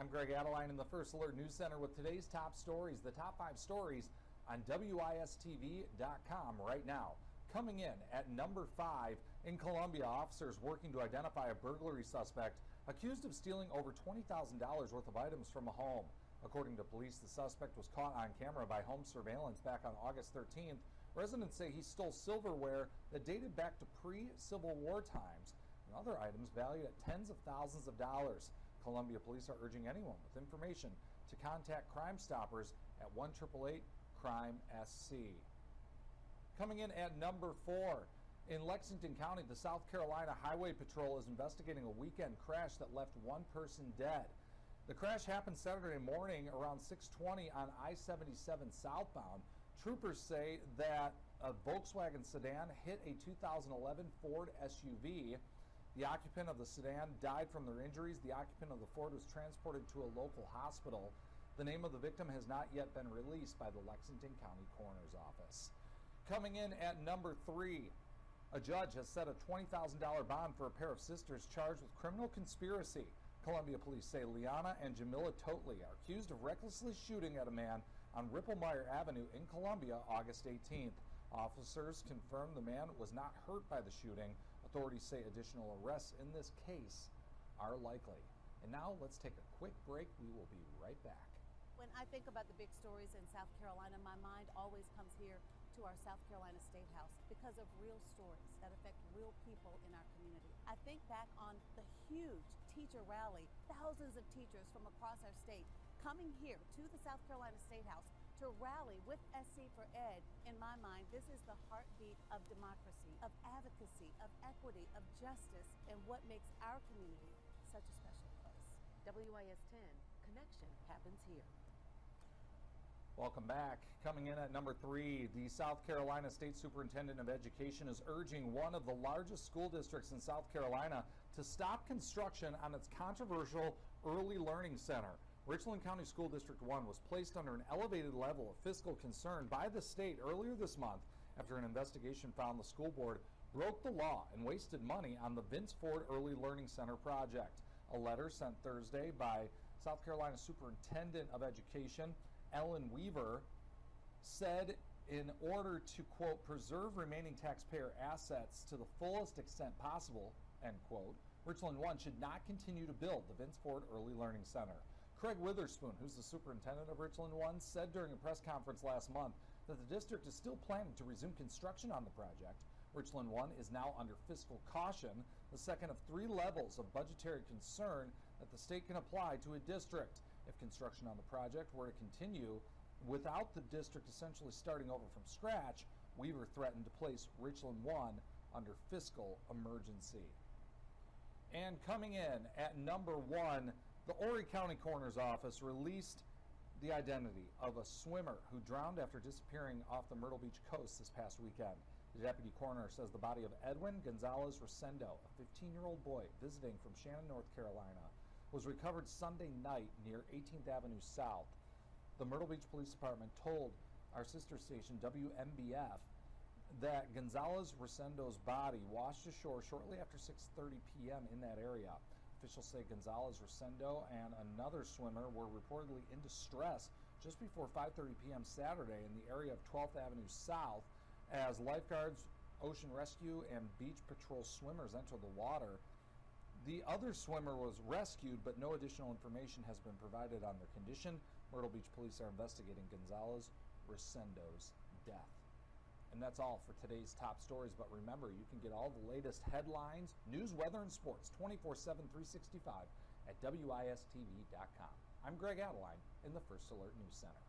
I'm Greg Adeline in the First Alert News Center with today's top stories, the top 5 stories on WISTV.com right now. Coming in at number 5, in Columbia, officers working to identify a burglary suspect accused of stealing over $20,000 worth of items from a home. According to police, the suspect was caught on camera by home surveillance back on August 13th. Residents say he stole silverware that dated back to pre-Civil War times and other items valued at tens of thousands of dollars. Columbia police are urging anyone with information to contact Crime Stoppers at 1-888-CRIME-SC. Coming in at number 4, in Lexington County, the South Carolina Highway Patrol is investigating a weekend crash that left one person dead. The crash happened Saturday morning around 6:20 on I-77 southbound. Troopers say that a Volkswagen sedan hit a 2011 Ford SUV. The occupant of the sedan died from their injuries. The occupant of the Ford was transported to a local hospital. The name of the victim has not yet been released by the Lexington County Coroner's Office. Coming in at number 3, a judge has set a $20,000 bond for a pair of sisters charged with criminal conspiracy. Columbia police say Liana and Jamila Totley are accused of recklessly shooting at a man on Ripplemeyer Avenue in Columbia August 18th. Officers confirmed the man was not hurt by the shooting. Authorities say additional arrests in this case are likely. And now let's take a quick break. We will be right back. When I think about the big stories in South Carolina, my mind always comes here to our South Carolina State House because of real stories that affect real people in our community. I think back on the huge teacher rally, thousands of teachers from across our state coming here to the South Carolina State House to rally with SC for Ed. In my mind, this is the heartbeat of democracy, of advocacy, of equity, of justice, and what makes our community such a special place. WIS 10, connection happens here. Welcome back. Coming in at number 3, the South Carolina State Superintendent of Education is urging one of the largest school districts in South Carolina to stop construction on its controversial Early Learning Center. Richland County School District 1 was placed under an elevated level of fiscal concern by the state earlier this month after an investigation found the school board broke the law and wasted money on the Vince Ford Early Learning Center project. A letter sent Thursday by South Carolina Superintendent of Education Ellen Weaver said in order to, quote, preserve remaining taxpayer assets to the fullest extent possible, end quote, Richland 1 should not continue to build the Vince Ford Early Learning Center. Craig Witherspoon, who's the superintendent of Richland 1, said during a press conference last month that the district is still planning to resume construction on the project. Richland 1 is now under fiscal caution, the second of 3 levels of budgetary concern that the state can apply to a district. If construction on the project were to continue without the district essentially starting over from scratch, Weaver threatened to place Richland 1 under fiscal emergency. And coming in at number 1, the Horry County Coroner's Office released the identity of a swimmer who drowned after disappearing off the Myrtle Beach coast this past weekend. The deputy coroner says the body of Edwin Gonzalez Rosendo, a 15-year-old boy visiting from Shannon, North Carolina, was recovered Sunday night near 18th Avenue South. The Myrtle Beach Police Department told our sister station WMBF that Gonzalez Rosendo's body washed ashore shortly after 6:30 p.m. in that area. Officials say Gonzalez Rosendo and another swimmer were reportedly in distress just before 5:30 p.m. Saturday in the area of 12th Avenue South as lifeguards, ocean rescue, and beach patrol swimmers entered the water. The other swimmer was rescued, but no additional information has been provided on their condition. Myrtle Beach police are investigating Gonzalez Rosendo's death. And that's all for today's top stories. But remember, you can get all the latest headlines, news, weather, and sports 24/7, 365 at WISTV.com. I'm Greg Adeline in the First Alert News Center.